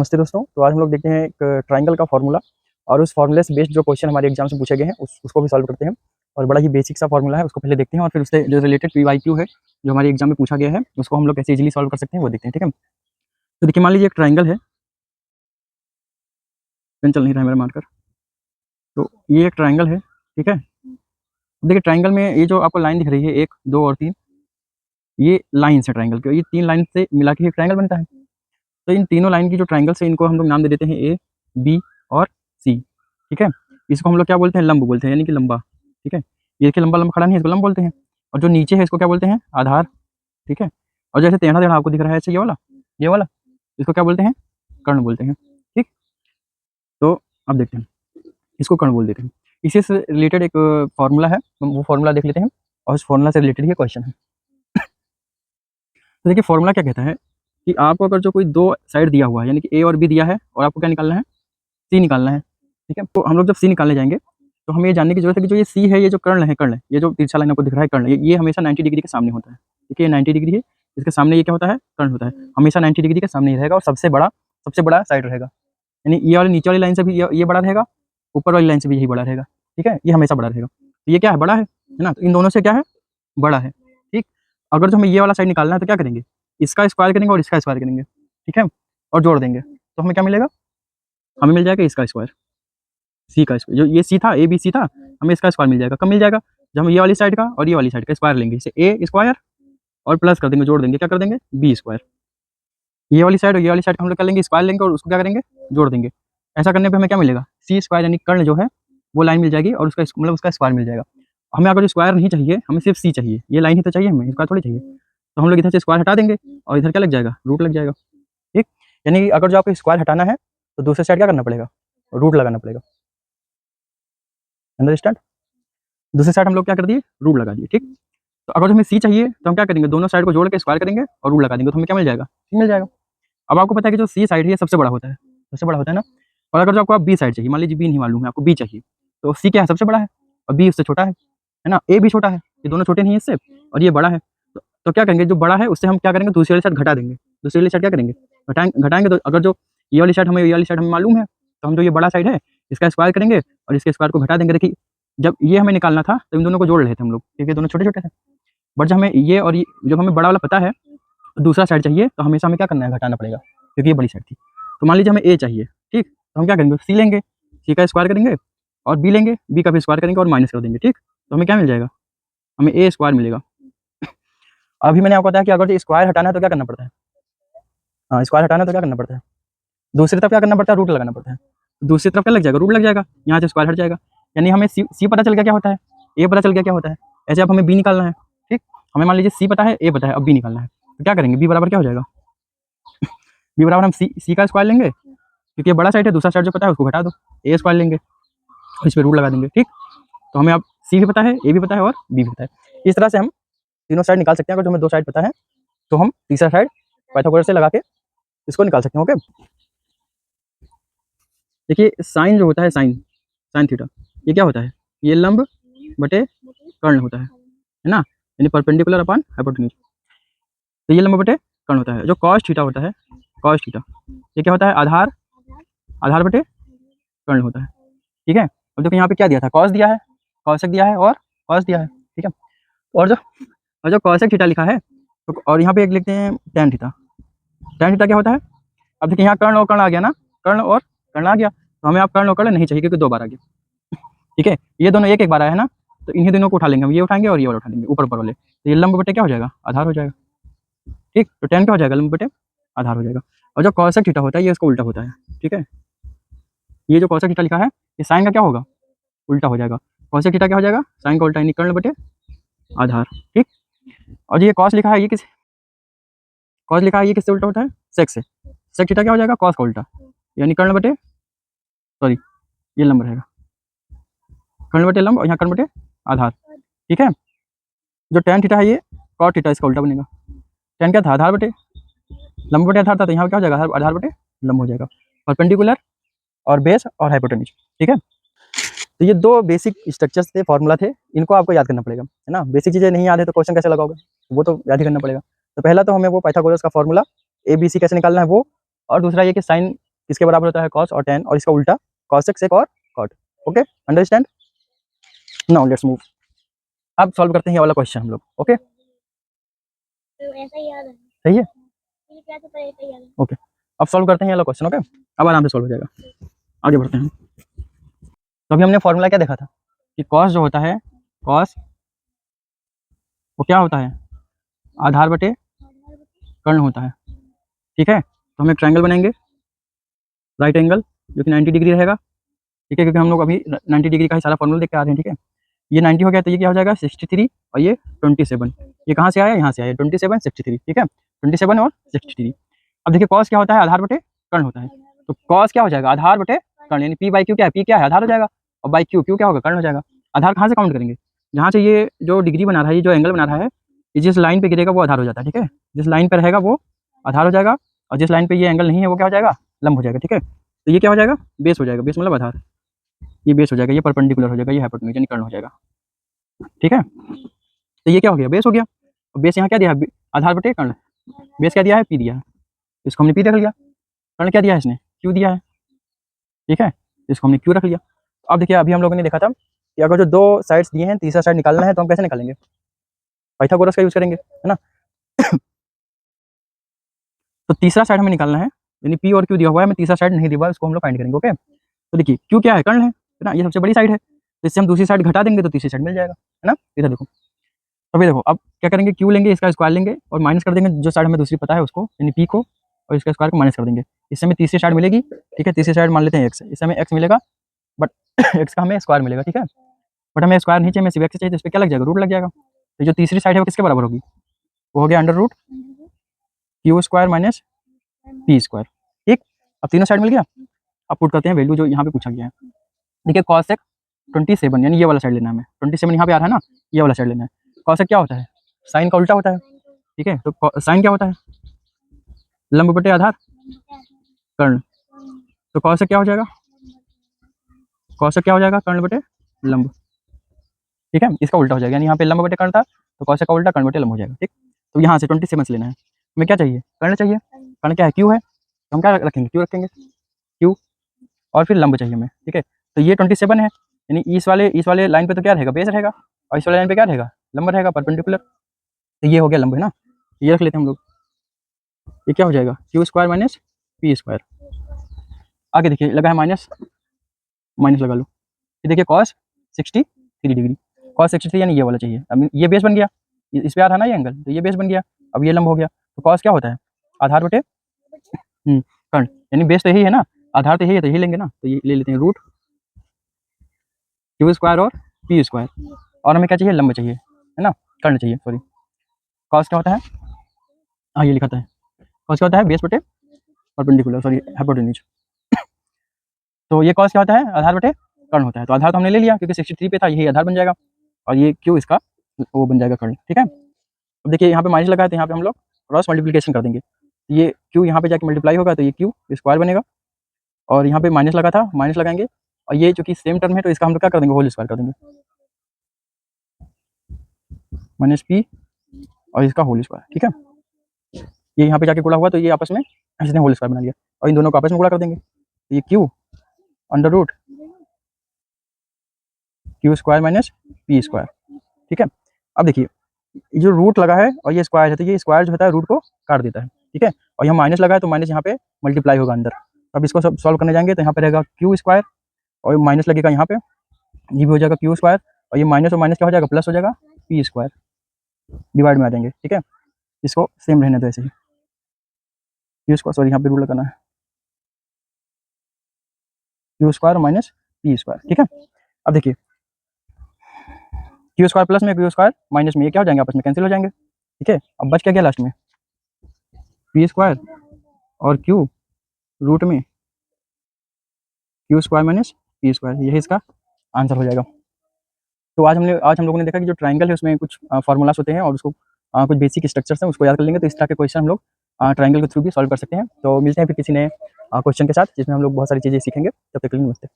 नमस्ते दोस्तों। तो आज हम लोग देखते हैं एक ट्रायंगल का फार्मूला और उस फार्मूले से बेस्ड जो क्वेश्चन हमारे एग्जाम से पूछे गए हैं उसको भी सॉल्व करते हैं। और बड़ा ही बेसिक सा फार्मूला है, उसको पहले देखते हैं और फिर उससे जो रिलेटेड पीवाईक्यू है जो हमारे एग्जाम में पूछा गया है उसको हम लोग कैसे इजीली सॉल्व कर सकते हैं वो देखते हैं। ठीक है, तो देखिए मान लीजिए एक ट्रायंगल है, पेन चल नहीं रहा है मेरा मार्कर। तो ये एक ट्रायंगल है, ठीक है। देखिए ट्रायंगल में ये जो आपको लाइन दिख रही है 1, 2 और 3, ये लाइन है ट्रायंगल की। ये 3 लाइन से मिला के एक ट्रायंगल बनता है। तो इन तीनों लाइन की जो ट्रायंगल है इनको हम लोग नाम दे देते हैं ए, बी और सी। ठीक है, इसको हम लोग क्या बोलते हैं, लंब बोलते हैं, यानी कि लंबा। ठीक है, ये देखिए लंबा लंबा खड़ा नहीं है, इसको लंब बोलते हैं। और जो नीचे है इसको क्या बोलते हैं, आधार। ठीक है, और जैसे टेढ़ा टेढ़ा आपको दिख रहा है ऐसे ये वाला इसको क्या बोलते हैं, कर्ण बोलते हैं। ठीक, तो अब देखते हैं, इसको कर्ण बोल देते हैं। इसी से रिलेटेड एक फॉर्मूला है, वो फॉर्मूला देख लेते हैं और उस फॉर्मूला से रिलेटेड ये क्वेश्चन है। तो देखिए फॉर्मूला क्या कहता है कि आपको अगर जो कोई दो साइड दिया हुआ है, यानी कि ए और बी दिया है, और आपको क्या निकालना है, सी निकालना है। ठीक है, तो हम लोग जब सी निकालने जाएंगे तो हमें ये जानने की जरूरत है कि जो ये सी है, ये जो कर्ण है, ये जो तिरछा लाइन आपको दिख रहा है कर्ण, ये हमेशा 90 डिग्री के सामने होता है। ठीक है, ये 90 डिग्री है, इसके सामने ये क्या होता है, कर्ण होता है। हमेशा 90 डिग्री के सामने ही रहेगा और सबसे बड़ा साइड रहेगा। यानी ये वाली नीचे वाली लाइन से भी ये बड़ा रहेगा, ऊपर वाली लाइन से भी यही बड़ा रहेगा। ठीक है, ये हमेशा बड़ा रहेगा। तो ये क्या है, बड़ा है ना। तो इन दोनों से क्या है, बड़ा है। ठीक, अगर जो हमें ये वाला साइड निकालना है तो क्या करेंगे, इसका स्क्वायर करेंगे और इसका स्क्वायर करेंगे। ठीक है, और जोड़ देंगे तो हमें क्या मिलेगा, हमें मिल जाएगा इसका स्क्वायर, सी का स्क्वायर। जो ये सी था, ए बी सी था, हमें इसका स्क्वायर मिल जाएगा। कब मिल जाएगा, जब हम ये वाली साइड का और ये वाली साइड का स्क्वायर लेंगे, इसे ए स्क्वायर और प्लस कर देंगे, जोड़ देंगे, क्या कर देंगे, बी स्क्वायर। ये वाली साइड और ये वाली साइड का हम लोग कर लेंगे, स्क्वायर लेंगे और उसको क्या करेंगे, जोड़ देंगे। ऐसा करने पे हमें क्या मिलेगा, सी स्क्वायर, यानी कर्ण जो है वो लाइन मिल जाएगी और उसका मतलब उसका स्क्वायर मिल जाएगा। हमें अगर स्क्वायर नहीं चाहिए, हमें सिर्फ सी चाहिए, ये लाइन ही तो चाहिए हमें, स्क्वायर थोड़ी चाहिए। तो हम लोग इधर से स्क्वायर हटा देंगे और इधर क्या लग जाएगा, रूट लग जाएगा। ठीक, यानी कि अगर जो आपको स्क्वायर हटाना है तो दूसरे साइड क्या करना पड़ेगा, रूट लगाना पड़ेगा। अंडरस्टैंड, दूसरे साइड हम लोग क्या कर दिए, रूट लगा दिए। ठीक, तो अगर हमें सी चाहिए तो हम क्या करेंगे, दोनों साइड को जोड़ के स्क्वायर करेंगे और रूट लगा देंगे, तो हमें क्या मिल जाएगा, सी मिल जाएगा। अब आपको पता है कि जो सी साइड है ये सबसे बड़ा होता है, सबसे बड़ा होता है ना। और अगर जो आपको बी साइड चाहिए, मान लीजिए बी नहीं मालूम है आपको, बी चाहिए, तो सी क्या है, सबसे बड़ा है और बी उससे छोटा है ना। ए भी छोटा है, ये दोनों छोटे नहीं है इससे, और ये बड़ा है। तो क्या करेंगे, जो बड़ा है उससे हम क्या करेंगे, दूसरी वाली साइड घटा देंगे। दूसरी वाली साइड क्या करेंगे, घटाएंगे। तो अगर जो ये वाली साइड हमें मालूम है, तो हम जो ये बड़ा साइड है इसका स्क्वायर करेंगे और इसके स्क्वायर को घटा देंगे। देखिए जब ये हमें निकालना था तो इन दोनों को जोड़ रहे थे हम लोग, क्योंकि दोनों छोटे छोटे थे। बट जब हमें ये और ये, जब हमें बड़ा वाला पता है, दूसरा साइड चाहिए, तो हमेशा हमें क्या करना है, घटाना पड़ेगा, क्योंकि ये बड़ी साइड थी। तो मान लीजिए हमें ए चाहिए, ठीक, तो हम क्या करेंगे, सी लेंगे, सी का स्क्वायर करेंगे और बी लेंगे, बी का भी स्क्वायर करेंगे और माइनस कर देंगे। ठीक, तो हमें क्या मिल जाएगा, हमें ए स्क्वायर मिलेगा। अभी मैंने आपको बताया कि अगर स्क्वायर हटाना है तो क्या करना पड़ता है, हाँ स्क्वायर हटाना है तो क्या करना पड़ता है, दूसरी तरफ क्या करना पड़ता है, रूट लगाना पड़ता है। दूसरी तरफ क्या लग जाएगा, रूट लग जाएगा, यहाँ से स्क्वायर हट जाएगा। यानी हमें सी पता चल गया क्या होता है, ए पता चल गया क्या होता है। ऐसे अब हमें बी निकालना है। ठीक, हमें मान लीजिए सी पता है, ए पता है, अब बी निकालना है। तो क्या करेंगे, बी बराबर क्या हो जाएगा, बी बराबर हम सी का स्क्वायर लेंगे, क्योंकि ये बड़ा साइड है, दूसरा साइड जो पता है उसको घटा दो, ए स्क्वायर लेंगे और इस पर रूट लगा देंगे। ठीक, तो हमें अब सी भी पता है, ए भी पता है और बी भी पता है। इस तरह से हम तीनों साइड निकाल सकते हैं। अगर जो हमें दो साइड पता है तो हम तीसरा साइड पाइथागोरस से लगा के इसको निकाल सकते हैं। ओके, देखिए साइन जो होता है, साइन थीटा, ये क्या होता है, ये लंब बटे कर्ण होता है ना, यानी परपेंडिकुलर अपॉन हाइपोटेन्यूज। तो ये लंब बटे कर्ण होता है। जो कॉस थीटा होता है, कॉस थीटा, ये क्या होता है, आधार बटे कर्ण होता है। ठीक है, अब देखो यहाँ पे क्या दिया था, कॉस दिया है, कॉसेक दिया है और कॉस दिया है। ठीक है, और जो कॉसेक थीटा लिखा है तो, और यहाँ पे एक लिखते हैं टैन थीटा। टैन थीटा क्या होता है, अब देखिए यहाँ कर्ण और कर्ण आ गया ना, कर्ण और कर्ण आ गया, तो हमें अब कर्ण और कर्ण नहीं चाहिए क्योंकि दो बार आ गया। ठीक है, ये दोनों एक बार आया है ना, तो इन्हीं दोनों को उठा लेंगे हम, ये उठाएंगे और ये वाला उठा लेंगे, ऊपर वाले। तो ये लंब बटे क्या हो जाएगा, आधार हो जाएगा। ठीक, तो टैन क्या हो जाएगा, लंब बटे आधार हो जाएगा। और जो कॉसेक थीटा होता है ये इसका उल्टा होता है। ठीक है, ये जो कॉसेक थीटा लिखा है ये साइन का क्या होगा, उल्टा हो जाएगा। कॉसेक थीटा क्या हो जाएगा, साइन का उल्टा, यानी कर्ण बटे आधार। ठीक, और ये कॉस लिखा है, कॉस लिखा है ये किससे उल्टा होता है, सेक से। सेक थीटा क्या हो जाएगा, कॉस का उल्टा, यानी कर्ण बटे, सॉरी ये लंब रहेगा, कर्ण बटे लंब और यहाँ कर्ण बटे आधार। ठीक है, जो टैन थीटा है ये कॉट थीटा, इसका उल्टा बनेगा। टैन क्या था, आधार बटे लंब बटे आधार था, तो यहाँ क्या हो जाएगा, आधार बटे लंब हो जाएगा, परपेंडिकुलर और बेस और हाइपोटेन्यूज। ठीक है, तो ये दो बेसिक स्ट्रक्चर्स थे, फॉर्मूला थे, इनको आपको याद करना पड़ेगा, है ना। बेसिक चीज़ें नहीं याद है तो क्वेश्चन कैसे लगाओगे, वो तो याद ही करना पड़ेगा। तो पहला तो हमें वो पाइथागोरस का फॉर्मूला ए बी सी कैसे निकालना है वो, और दूसरा ये कि साइन किसके बराबर होता है, कॉस और टेन, और इसका उल्टा कॉस सेक सेक और cot. Okay, understand. Now let's move. अब सॉल्व करते हैं ये वाला क्वेश्चन हम लोग। ओके, ऐसा ही याद है, सही है। क्या तो ऐसा ही याद है। ओके, अब सॉल्व करते हैं ये वाला क्वेश्चन। ओके, अब आराम से सॉल्व हो जाएगा। आगे बढ़ते हैं। तो अभी हमने फॉर्मूला क्या देखा था कि कॉस जो होता है, कॉस वो क्या होता है, आधार बटे कर्ण होता है। ठीक है, तो हम एक ट्रायंगल बनाएंगे राइट एंगल जो कि 90 डिग्री रहेगा। ठीक है, क्योंकि हम लोग अभी 90 डिग्री का ही सारा फॉर्मूला देख के आ रहे हैं। ठीक है, ये 90 हो गया तो ये क्या हो जाएगा 63 और ये 27। ये कहाँ से आया, यहाँ से आया 27 63। ठीक है, 27 और 63। अब देखिए कॉस क्या होता है, आधार बटे कर्ण होता है। तो कॉस क्या हो जाएगा, आधार बटे कर्ण, यानी पी बाई क्यू क्या है, पी क्या है, आधार हो जाएगा, और बाई क्यू, क्यू क्या होगा, कर्ण हो जाएगा। आधार कहाँ से काउंट करेंगे, जहाँ से ये जो डिग्री बना रहा है, ये जो एंगल बना रहा है, ये जिस लाइन पे गिरेगा वो आधार हो जाता है। ठीक है, जिस लाइन पे रहेगा वो आधार हो जाएगा, और जिस लाइन पे ये एंगल नहीं है वो क्या हो जाएगा, लंब हो जाएगा। ठीक है, तो ये क्या हो जाएगा, बेस हो जाएगा, बेस मतलब आधार, ये बेस हो जाएगा, ये परपेंडिकुलर हो जाएगा, ये हाइपोटेन्यूज यानी कर्ण हो जाएगा। ठीक है, तो ये क्या हो गया, बेस हो गया। और बेस यहाँ क्या दिया है, आधार बटे कर्ण। बेस क्या दिया है, पी दिया है, इसको हमने पी रख लिया। कर्ण क्या दिया है इसने, क्यू दिया है। ठीक है, इसको हमने क्यू रख लिया। अब देखिए अभी हम लोगों ने देखा था कि अगर जो दो साइड्स दिए हैं, तीसरा साइड निकालना है तो हम कैसे निकालेंगे, पाइथागोरस का यूज करेंगे, है ना। तो तीसरा साइड हमें निकालना है, यानी पी और क्यू दिया हुआ है, हमें तीसरा साइड नहीं दिया हुआ है, उसको हम लोग फाइंड करेंगे। ओके, तो देखिए क्यू क्या है, कर्ण है ना, ये सबसे बड़ी साइड है, तो इससे हम दूसरी साइड घटा देंगे तो तीसरी साइड मिल जाएगा, है ना। इधर देखो, अभी देखो अब क्या करेंगे, क्यू लेंगे, इसका स्क्वायर लेंगे और माइनस कर देंगे जो साइड हमें दूसरी पता है उसको, यानी पी को, और इसका स्क्वायर को माइनस कर देंगे, इससे हमें तीसरी साइड मिलेगी। ठीक है, तीसरी साइड मान लेते हैं एक्स, इससे हमें एक्स मिलेगा, बट एक्स का हमें स्क्वायर मिलेगा। ठीक है, बट हमें स्क्वायर नहीं चाहिए, हमें सिर्फ एक्स चाहिए, तो इस पर क्या लग जाएगा, रूट लग जाएगा। तो जो तीसरी साइड है वो किसके बराबर होगी, वो हो गया under root Q square minus P square. ठीक, अब तीनों साइड मिल गया। अब पुट करते हैं वैल्यू जो यहाँ पे पूछा गया है। देखिए कॉस सेक 27, यानी ये वाला साइड लेना है हमें, 27 यहाँ पे आ रहा है ना, ये वाला साइड लेना है। कॉस सेक क्या होता है, साइन का उल्टा होता है। ठीक है, तो साइन क्या होता है, लंब बटे आधार कर्ण। तो कॉस सेक क्या हो जाएगा, कॉस सेक क्या हो जाएगा, कर्ण बटे लंब। ठीक है, इसका उल्टा हो जाएगा, यानी यहाँ पे लंब बटे कर्ण था, तो कॉस सेक का उल्टा कर्ण बटे लंब हो जाएगा। ठीक, तो यहाँ से 27 लेना है, हमें क्या चाहिए, कर्ण चाहिए। कर्ण क्या है, क्यू है, तो हम क्या रखेंगे, क्यू रखेंगे, क्यू, और फिर लंब चाहिए हमें। ठीक है, तो ये 27 है, यानी इस वाले लाइन पे तो क्या रहेगा, बेस रहेगा, और इस वाले लाइन पे क्या रहेगा, लंब रहेगा, परपेंडिकुलर। तो ये हो गया लंब, है ना, ये रख लेते हैं हम लोग। ये क्या हो जाएगा, Q square minus P square. आगे देखिए लगा है माइनस, माइनस लगा लो। ये देखिए कॉस 63 डिग्री, कॉस 63 यानी ये वाला चाहिए। अब ये बेस बन गया, इस पे आ रहा ना ये एंगल, तो ये बेस बन गया, अब ये लंब हो गया। तो कॉस क्या होता है, आधार बटे कर्ण, यानी बेस तो यही है ना, आधार तो यही है, तो यही लेंगे ना, तो ये ले लेते हैं रूट क्यू स्क्वायर और पी स्क्वायर, और हमें क्या चाहिए, लंब चाहिए, है ना, कर्ण चाहिए, सॉरी। कॉस क्या होता है, हाँ ये लिखा था, कॉस क्या होता है, बेस बटे परपेंडिकुलर, सॉरी हाइपोटेन्यूज। तो ये कॉस क्या होता है, आधार बटे कर्ण होता है, तो आधार तो हमने ले लिया क्योंकि 63 पे था, यही आधार बन जाएगा, और ये क्यू इसका वो बन जाएगा कर्ण। ठीक है, अब देखिए यहाँ पे माइनस लगा है, तो यहाँ पे हम लोग क्रॉस मल्टीप्लिकेशन कर देंगे, ये क्यू यहाँ पे जाके मल्टीप्लाई होगा, तो ये क्यू स्क्वायर बनेगा, और यहाँ पे माइनस लगा था, माइनस लगाएंगे, और ये चूंकि सेम टर्म है तो इसका हम लोग क्या कर देंगे, होल स्क्वायर कर देंगे, माइनस पी और इसका होल स्क्वायर। ठीक है, ये यहाँ पे जाके गुणा हुआ तो ये आपस में इसने होल स्क्वायर बना लिया, और इन दोनों को आपस में गुणा कर देंगे, तो ये Q under root Q square minus P square. ठीक है, अब देखिए जो रूट लगा है और ये स्क्वायर है, तो ये स्क्वायर जो होता है रूट को काट देता है। ठीक है, और यहाँ माइनस लगा है तो माइनस यहाँ पे मल्टीप्लाई होगा अंदर। अब इसको सब सॉल्व करने जाएंगे तो यहाँ पे रहेगा क्यू स्क्वायर, और माइनस लगेगा यहाँ पे, ये भी हो जाएगा क्यू स्क्वायर, और ये माइनस और माइनस क्या हो जाएगा, प्लस हो जाएगा, पी स्क्वायर डिवाइड में आ जाएंगे। ठीक है, इसको सेम रहने दो ऐसे ही, क्यू स्क्वायर, सॉरी यहाँ पे रूल लगाना है, Q square minus P square. ठीक है, अब देखिए क्यू स्क्वायर प्लस में क्यू स्क्वायर माइनस में ये क्या हो जाएंगे, आपस में कैंसिल हो जाएंगे। ठीक है, अब बच क्या गया लास्ट में, पी स्क्वायर और क्यू रूट में Q square minus P square, यही इसका आंसर हो जाएगा। तो आज हम लोगों ने देखा कि जो ट्राइंगल है उसमें कुछ फार्मूलास होते हैं, और उसको कुछ बेसिक स्ट्रक्चर्स हैं उसको याद कर लेंगे, तो इस तरह के क्वेश्चन हम लोग ट्राइंगल के थ्रू भी सॉल्व कर सकते हैं। तो मिलते हैं फिर किसी नए क्वेश्चन के साथ, जिसमें हम लोग बहुत सारी चीज़ें सीखेंगे। तब तक के लिए नमस्ते।